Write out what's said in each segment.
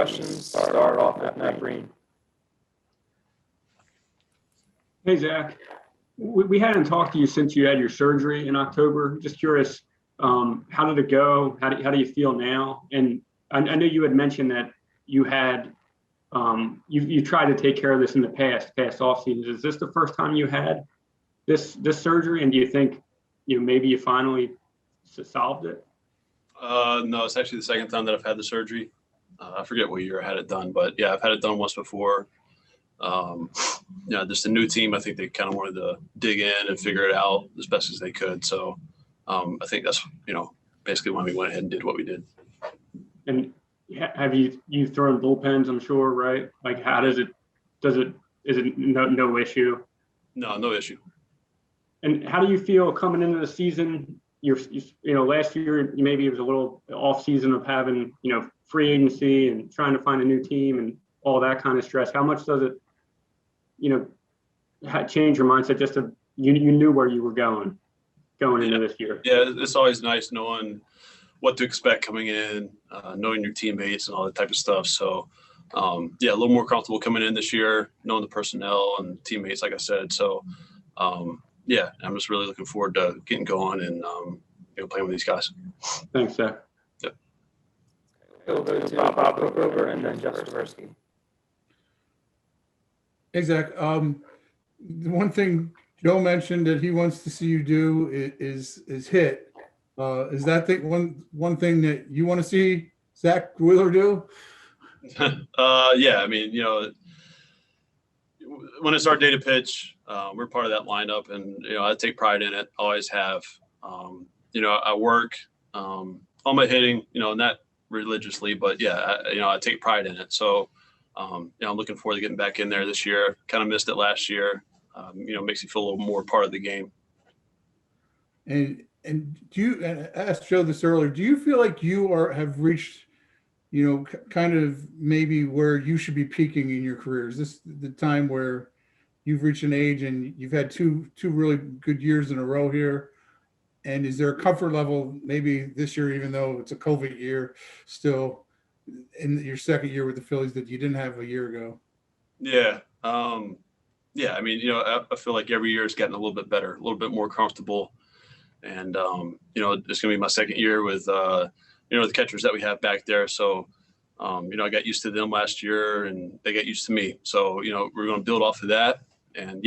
questions. Start off with Matt Breen. Hey, Zach. We hadn't talked to you since you had your surgery in October. Just curious, how did it go? How do you feel now? And I know you had mentioned that you had you tried to take care of this in the past off seasons. Is this the first time you had this surgery? And do you think maybe you finally solved it? No, it's actually the second time that I've had the surgery. I forget what year I had it done, but yeah, I've had it done once before. Just a new team. I think they kind of wanted to dig in and figure it out as best as they could. So I think that's, basically when we went ahead and did what we did. And have you thrown bullpens, I'm sure, right? Like, how is it no issue? No issue. And how do you feel coming into the season? Last year, maybe it was a little off season of having, free agency and trying to find a new team and all that kind of stress. How much does it, change your mindset just to, you knew where you were going into this year? Yeah, it's always nice knowing what to expect coming in, knowing your teammates and all that type of stuff. So, a little more comfortable coming in this year, knowing the personnel and teammates, like I said. So, I'm just really looking forward to getting going and, playing with these guys. Thanks, Zach. Yep. We'll go to Bob Hookover and then Jeff Swirsky. Hey, Zach. The one thing Joe mentioned that he wants to see you do is hit. Is that the one thing that you want to see Zach Wheeler do? Yeah, I mean, when it's our day to pitch, we're part of that lineup, and I take pride in it. Always have. I work on my hitting, not religiously, but yeah, I take pride in it. So, I'm looking forward to getting back in there this year. Kind of missed it last year. Makes you feel a little more part of the game. And I asked Joe this earlier, do you feel like you have reached, kind of maybe where you should be peaking in your career? Is this the time where you've reached an age and you've had two really good years in a row here? And is there a comfort level maybe this year, even though it's a COVID year, still in your second year with the Phillies that you didn't have a year ago? Yeah. I mean, I feel like every year it's gotten a little bit better, a little bit more comfortable. And, it's going to be my second year with, the catchers that we have back there. So, I got used to them last year and they got used to me. So, we're going to build off of that. And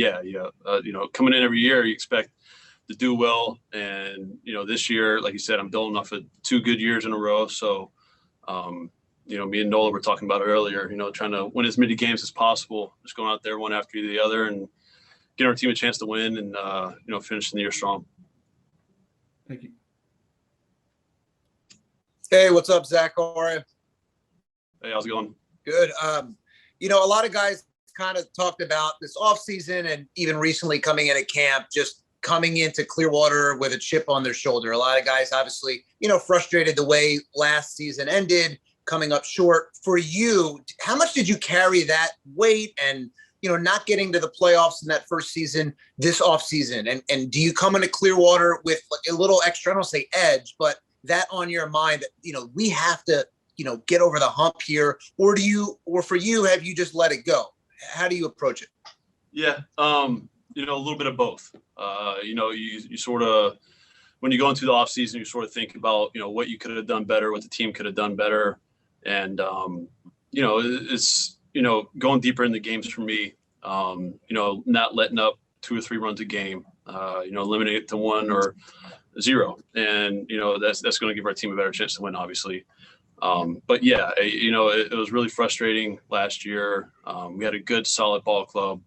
coming in every year, you expect to do well. And, this year, like you said, I'm building off of 2 good years in a row. So, me and Nola were talking about it earlier, trying to win as many games as possible, just going out there one after the other and getting our team a chance to win and, finishing the year strong. Thank you. Hey, what's up, Zach? How are you? Hey, how's it going? Good. A lot of guys kind of talked about this offseason and even recently coming in at camp, just coming into Clearwater with a chip on their shoulder. A lot of guys obviously, frustrated the way last season ended, coming up short. For you, how much did you carry that weight and, not getting to the playoffs in that first season, this offseason? And do you come into Clearwater with a little extra, I don't say edge, but that on your mind that, we have to, get over the hump here? Or for you, have you just let it go? How do you approach it? Yeah. A little bit of both. You sort of, when you go into the off season, you sort of think about, what you could have done better, what the team could have done better. And, it's, going deeper in the games for me, not letting up 2 or 3 runs a game, limiting it to 1 or 0. And, that's going to give our team a better chance to win, obviously. But yeah, it was really frustrating last year. We had a good, solid ball club,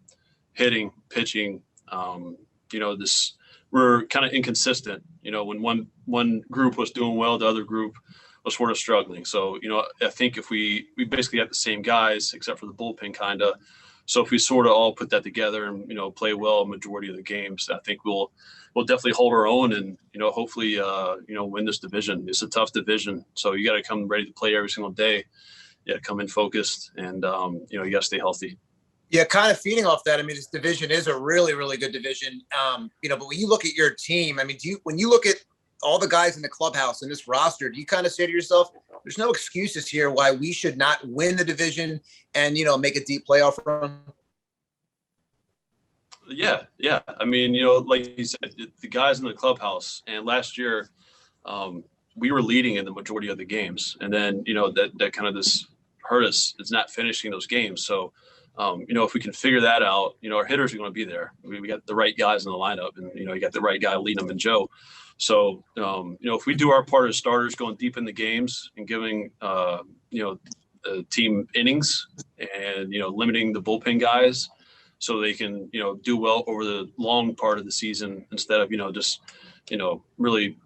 hitting, pitching. We're kind of inconsistent. When one group was doing well, the other group was sort of struggling. So, I think if we basically had the same guys except for the bullpen kind of. So if we sort of all put that together and, play well a majority of the games, I think we'll definitely hold our own and, hopefully, win this division. It's a tough division. So you got to come ready to play every single day. You got to come in focused and, you got to stay healthy. Yeah, kind of feeding off that. I mean, this division is a really, really good division. But when you look at your team, I mean, when you look at all the guys in the clubhouse and this roster, do you kind of say to yourself, there's no excuses here why we should not win the division and, make a deep playoff run? Yeah. I mean, like you said, the guys in the clubhouse, and last year, we were leading in the majority of the games, and then that kind of this hurt us. It's not finishing those games. So, if we can figure that out, our hitters are going to be there. We got the right guys in the lineup, and you got the right guy leading them in Joe. So, if we do our part as starters, going deep in the games and giving the team innings, and limiting the bullpen guys, so they can do well over the long part of the season instead of just really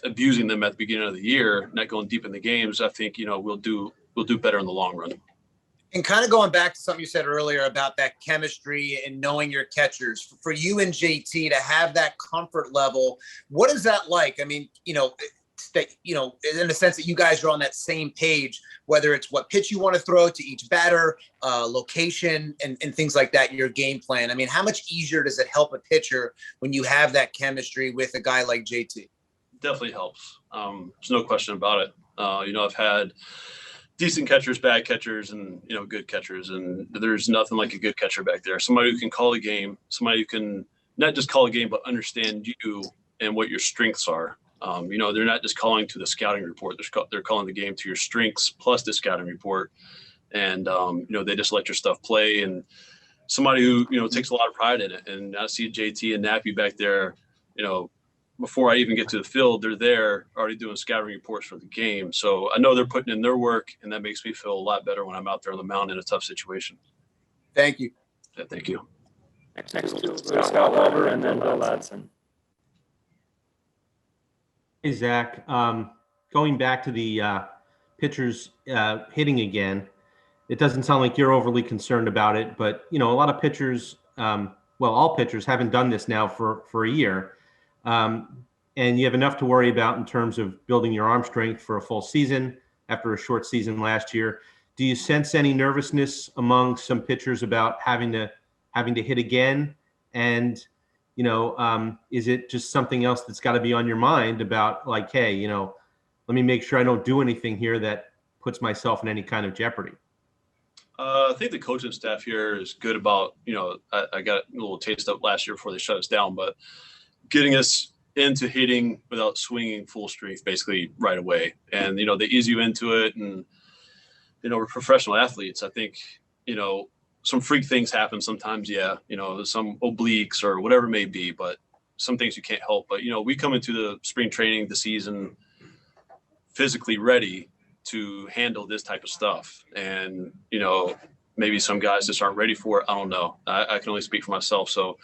abusing them at the beginning of the year, not going deep in the games. I think we'll do better in the long run. And kind of going back to something you said earlier about that chemistry and knowing your catchers, for you and JT to have that comfort level, what is that like? I mean, that, in the sense that you guys are on that same page, whether it's what pitch you want to throw to each batter, location, and things like that, your game plan. I mean, how much easier does it help a pitcher when you have that chemistry with a guy like JT? Definitely helps. There's no question about it. I've had decent catchers, bad catchers, and good catchers, and there's nothing like a good catcher back there. Somebody who can call a game, somebody who can not just call a game but understand you and what your strengths are. They're not just calling to the scouting report. They're calling the game to your strengths plus the scouting report, and they just let your stuff play. And somebody who takes a lot of pride in it. And I see JT and Nappy back there. Before I even get to the field, they're there already doing scouting reports for the game. So I know they're putting in their work, and that makes me feel a lot better when I'm out there on the mound in a tough situation. Thank you. Yeah, thank you. Next to Scott Walber and then Bill Ladson. Hey, Zach. Going back to the pitchers hitting again, it doesn't sound like you're overly concerned about it, but a lot of pitchers, all pitchers haven't done this now for a year. And you have enough to worry about in terms of building your arm strength for a full season after a short season last year. Do you sense any nervousness among some pitchers about having to hit again? And, is it just something else that's got to be on your mind about like, hey, let me make sure I don't do anything here that puts myself in any kind of jeopardy? I think the coaching staff here is good about, I got a little taste of last year before they shut us down, but getting us into hitting without swinging full strength basically right away. And, they ease you into it. And, we're professional athletes. I think, some freak things happen sometimes. Yeah. Some obliques or whatever it may be, but some things you can't help. But, we come into the spring training, the season physically ready to handle this type of stuff. And, maybe some guys just aren't ready for it. I don't know. I can only speak for myself. So,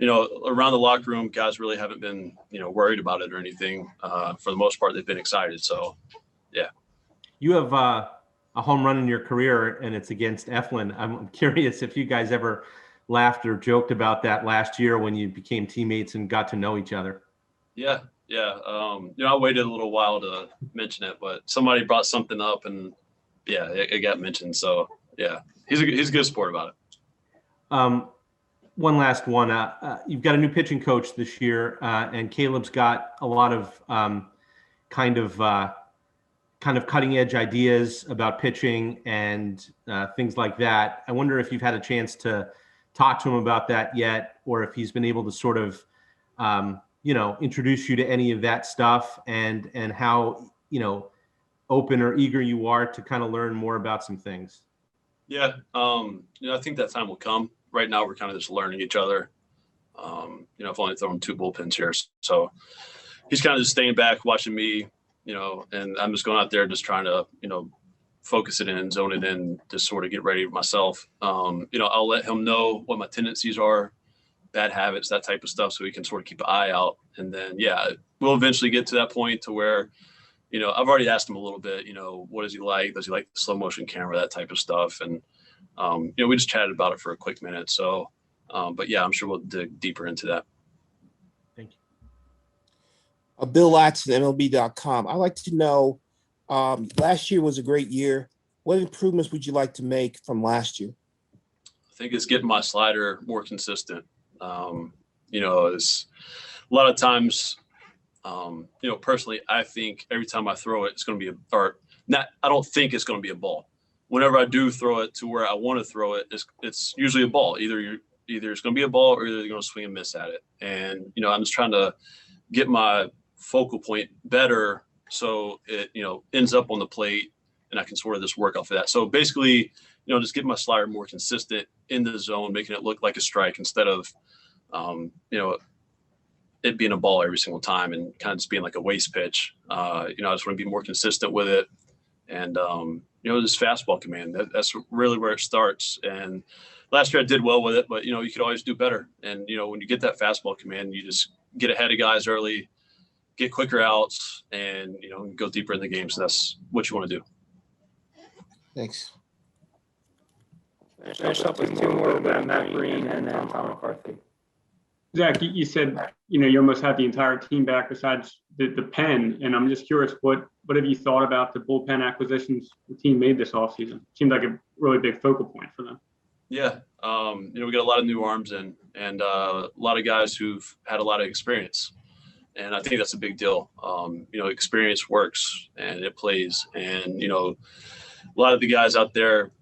around the locker room, guys really haven't been, worried about it or anything. For the most part, they've been excited. So, yeah. You have a home run in your career, and it's against Eflin. I'm curious if you guys ever laughed or joked about that last year when you became teammates and got to know each other. Yeah. I waited a little while to mention it, but somebody brought something up, and yeah, it got mentioned. So, yeah, he's a good sport about it. One last one. You've got a new pitching coach this year, and Caleb's got a lot of kind of cutting edge ideas about pitching and things like that. I wonder if you've had a chance to talk to him about that yet, or if he's been able to sort of, introduce you to any of that stuff, and how, open or eager you are to kind of learn more about some things. Yeah. I think that time will come. Right now, we're kind of just learning each other. I've only thrown 2 bullpens here. So he's kind of just staying back, watching me, and I'm just going out there just trying to, focus it in, zone it in, just sort of get ready myself. I'll let him know what my tendencies are, bad habits, that type of stuff, so he can sort of keep an eye out. And then, yeah, we'll eventually get to that point to where, I've already asked him a little bit, what does he like? Does he like the slow motion camera, that type of stuff? And, we just chatted about it for a quick minute. So, but yeah, I'm sure we'll dig deeper into that. Thank you. Bill Ladson, MLB.com. I'd like to know, last year was a great year. What improvements would you like to make from last year? I think it's getting my slider more consistent. It's a lot of times, You know, personally, I think every time I throw it, it's going to be I don't think it's going to be a ball. Whenever I do throw it to where I want to throw it, it's usually a ball. Either it's going to be a ball or either you're going to swing and miss at it. And, you know, I'm just trying to get my focal point better so it, you know, ends up on the plate and I can sort of just work off of that. So basically, you know, just get my slider more consistent in the zone, making it look like a strike instead of, you know, it being a ball every single time and kind of just being like a waste pitch. You know, I just want to be more consistent with it. And, you know, this fastball command, that's really where it starts. And last year I did well with it, but, you know, you could always do better. And, you know, when you get that fastball command, you just get ahead of guys early, get quicker outs, and, you know, go deeper in the game. So that's what you want to do. Thanks. Finish up with two more, Matt Green and then Tom McCarthy. Zach, you said, you know, you almost had the entire team back besides the pen. And I'm just curious, what have you thought about the bullpen acquisitions the team made this offseason? Seemed like a really big focal point for them. Yeah. You know, we got a lot of new arms in and a lot of guys who've had a lot of experience. And I think that's a big deal. You know, experience works and it plays. And, you know, a lot of the guys out there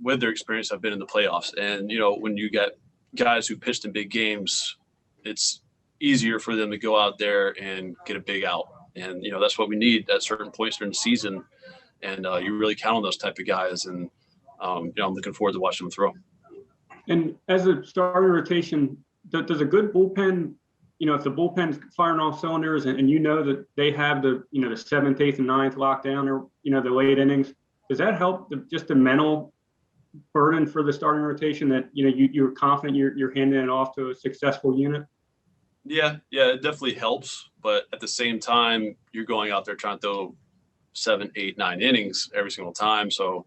with their experience have been in the playoffs. And, you know, when you get guys who pitched in big games, it's easier for them to go out there and get a big out. And, you know, that's what we need at certain points during the season. And you really count on those type of guys. And, you know, I'm looking forward to watching them throw. And as a starting rotation, does a good bullpen, you know, if the bullpen's firing off cylinders and you know that they have the, you know, the 7th, 8th, and 9th locked down or, you know, the late innings, does that help just the mental burden for the starting rotation that, you know, you're confident you're handing it off to a successful unit? Yeah, it definitely helps. But at the same time, you're going out there trying to throw 7, 8, 9 innings every single time. So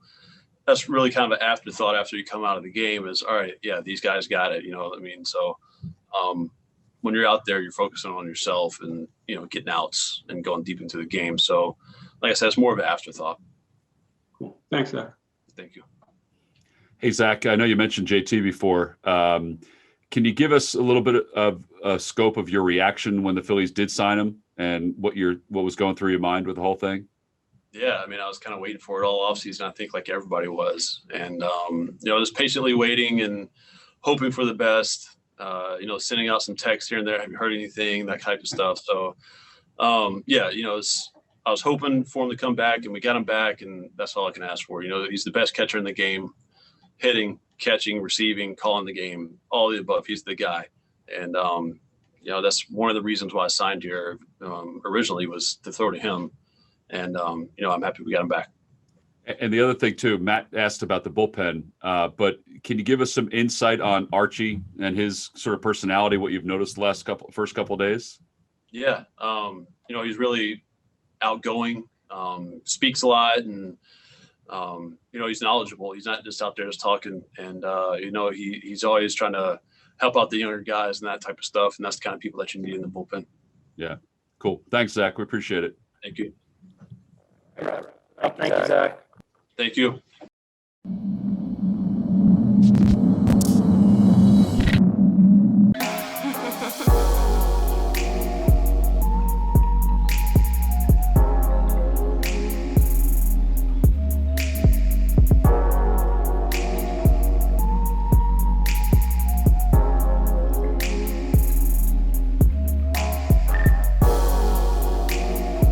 that's really kind of an afterthought after you come out of the game is, all right, yeah, these guys got it. You know what I mean? So when you're out there, you're focusing on yourself and, you know, getting outs and going deep into the game. So like I said, it's more of an afterthought. Cool. Thanks, Zach. Thank you. Hey, Zach, I know you mentioned JT before. Can you give us a little bit of a scope of your reaction when the Phillies did sign him and what was going through your mind with the whole thing? Yeah, I mean, I was kind of waiting for it all offseason. I think like everybody was. And, you know, just patiently waiting and hoping for the best, you know, sending out some texts here and there. Have you heard anything? That type of stuff. So, yeah, you know, I was hoping for him to come back and we got him back. And that's all I can ask for. You know, he's the best catcher in the game, hitting, catching, receiving, calling the game, all the above. He's the guy. And, you know, that's one of the reasons why I signed here originally was to throw to him. And, you know, I'm happy we got him back. And the other thing too, Matt asked about the bullpen, but can you give us some insight on Archie and his sort of personality, what you've noticed the first couple of days? Yeah. You know, he's really outgoing, speaks a lot and, you know, he's knowledgeable. He's not just out there just talking and, you know, he's always trying to help out the younger guys and that type of stuff. And that's the kind of people that you need in the bullpen. Yeah. Cool. Thanks, Zach. We appreciate it. Thank you. Thank you, Zach. Thank you.